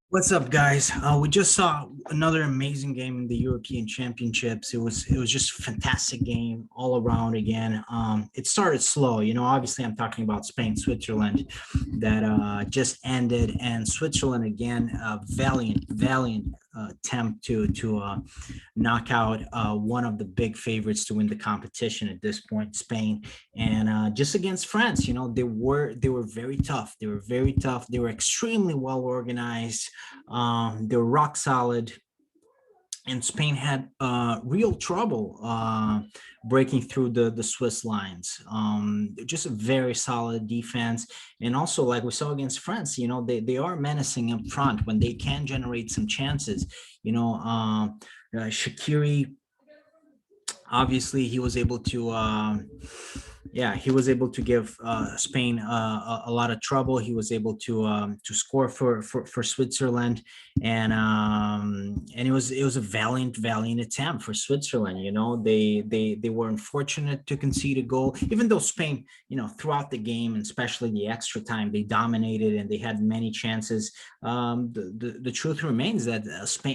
What's up, guys? We just saw another amazing game in the European Championships. It was just a fantastic game all around again. It started slow, Obviously, I'm talking about Spain, Switzerland, that just ended, and Switzerland again, valiant attempt to knock out one of the big favorites to win the competition at this point, Spain, and just against France. They were very tough. They were very tough. They were extremely well organized. They're rock solid, and Spain had real trouble breaking through the Swiss lines. Just a very solid defense, and also like we saw against France, they are menacing up front when they can generate some chances. Shakiri, obviously he was able to yeah, he was able to give Spain a lot of trouble. He was able to score for Switzerland, and it was a valiant attempt for Switzerland. They were unfortunate to concede a goal, even though Spain, throughout the game, and especially the extra time, they dominated and they had many chances. The truth remains that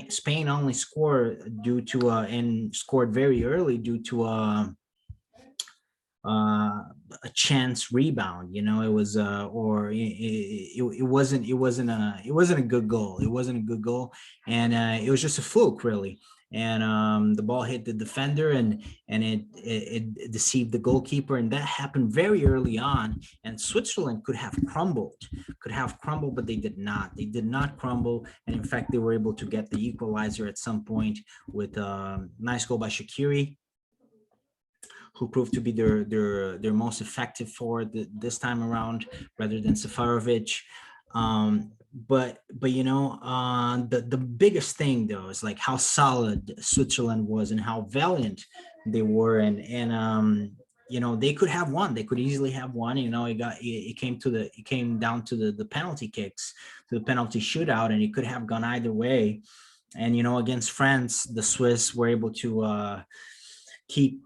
Spain only scored due to and scored very early due to a chance rebound. It was or it wasn't a good goal. It wasn't a good goal, and it was just a fluke, really. And the ball hit the defender, and it deceived the goalkeeper, and that happened very early on. And Switzerland could have crumbled, but they did not. They did not crumble, and in fact, they were able to get the equalizer at some point with a nice goal by Shakiri, who proved to be their most effective forward this time around, rather than Safarovic. But the biggest thing though is like how solid Switzerland was and how valiant they were, and they could have won. They could easily have won. It came down to the penalty kicks, to the penalty shootout, and it could have gone either way. And against France, the Swiss were able to keep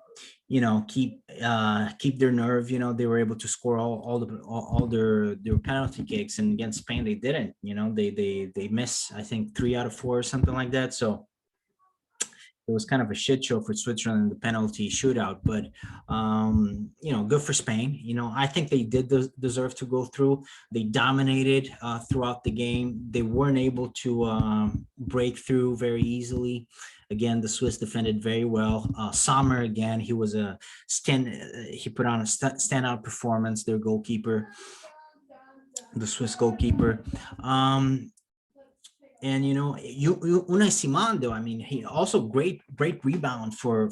keep their nerve. They were able to score all their penalty kicks, and against Spain they didn't. They missed, I think, 3 out of 4 or something like that. So it was kind of a shit show for Switzerland in the penalty shootout. But good for Spain. I think they did deserve to go through. They dominated throughout the game. They weren't able to break through very easily. Again, the Swiss defended very well. Sommer, again, he put on a standout performance. Their goalkeeper, the Swiss goalkeeper. And Unai Simando, I mean, he also great rebound for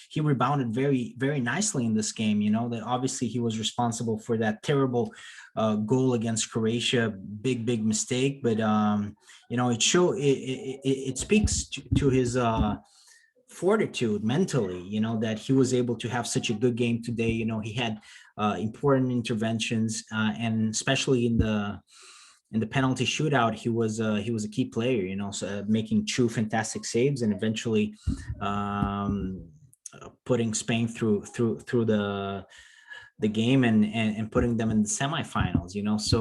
he rebounded very very nicely in this game. That obviously he was responsible for that terrible goal against Croatia, big mistake. But it speaks to his fortitude mentally. That he was able to have such a good game today. He had important interventions, and especially in the penalty shootout, he was a key player, so, making two fantastic saves, and eventually putting Spain through the game, and putting them in the semifinals. So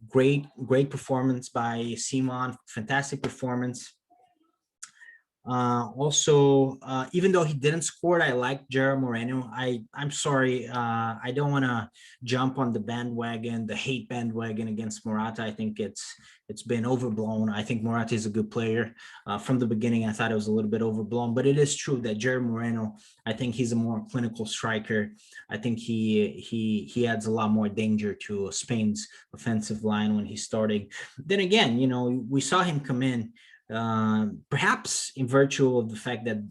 great performance by Simon, fantastic performance. Also, even though he didn't score, I like Jared Moreno. I'm sorry, I don't want to jump on the bandwagon, the hate bandwagon against Morata. I think it's been overblown. I think Morata is a good player. From the beginning, I thought it was a little bit overblown, but it is true that Jared Moreno, I think he's a more clinical striker. I think he adds a lot more danger to Spain's offensive line when he's starting. Then again, we saw him come in, perhaps in virtue of the fact that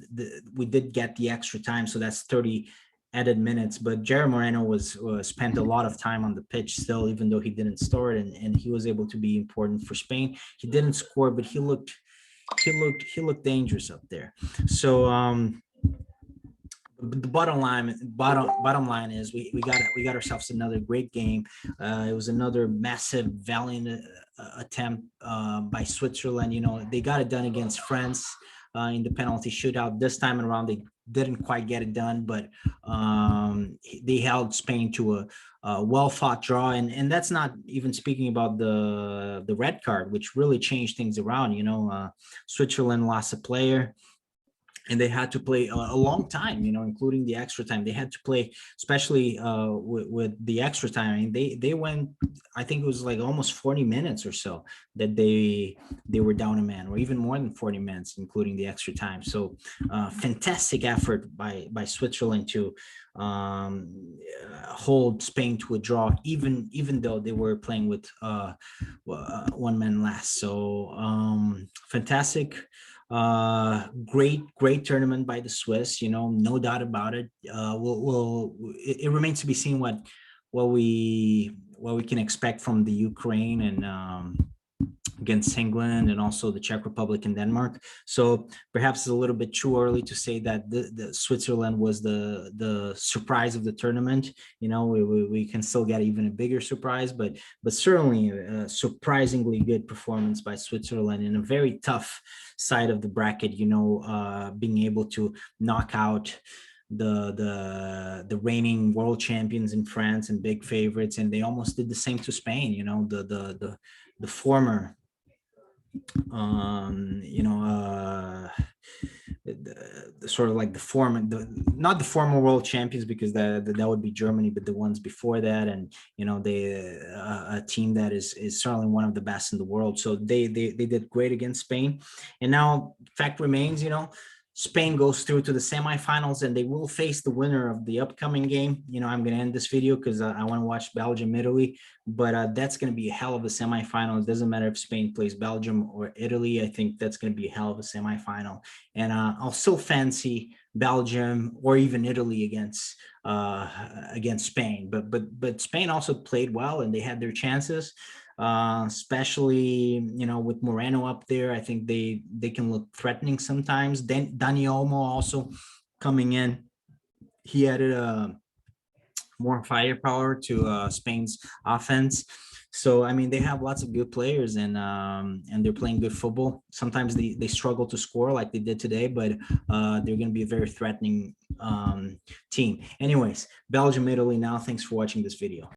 we did get the extra time, so that's 30 added minutes. But Jared Moreno was spent a lot of time on the pitch still, even though he didn't start, and he was able to be important for Spain. He didn't score, but he looked dangerous up there. So the bottom line is we got ourselves another great game. It was another massive valiant attempt by Switzerland. They got it done against France in the penalty shootout. This time around, they didn't quite get it done, but they held Spain to a well-fought draw, and that's not even speaking about the red card, which really changed things around. Switzerland lost a player, and they had to play a long time, including the extra time. They had to play, especially with the extra time. I mean, they went, I think it was like almost 40 minutes or so that they were down a man, or even more than 40 minutes, including the extra time. So fantastic effort by Switzerland to hold Spain to a draw, even though they were playing with one man less. So fantastic. Great tournament by the Swiss, no doubt about it. It remains to be seen what we can expect from the Ukraine and against England, and also the Czech Republic and Denmark. So perhaps it's a little bit too early to say that the Switzerland was the surprise of the tournament. We can still get even a bigger surprise, but certainly a surprisingly good performance by Switzerland in a very tough side of the bracket. Being able to knock out the reigning world champions in France and big favorites, and they almost did the same to Spain. The former the sort of like the former, not the former world champions, because that would be Germany, but the ones before that, and they a team that is certainly one of the best in the world. So they did great against Spain, and now fact remains, Spain goes through to the semifinals, and they will face the winner of the upcoming game. I'm going to end this video because I want to watch Belgium, Italy, but that's going to be a hell of a semifinal. It doesn't matter if Spain plays Belgium or Italy. I think that's going to be a hell of a semifinal, and I'll still fancy Belgium or even Italy against Spain. But Spain also played well, and they had their chances. Especially with Moreno up there. I think they can look threatening sometimes. Then Dani Olmo also coming in, he added more firepower to Spain's offense. So I mean, they have lots of good players, and they're playing good football. Sometimes they struggle to score like they did today, but they're going to be a very threatening team. Anyways, Belgium, Italy now. Thanks for watching this video.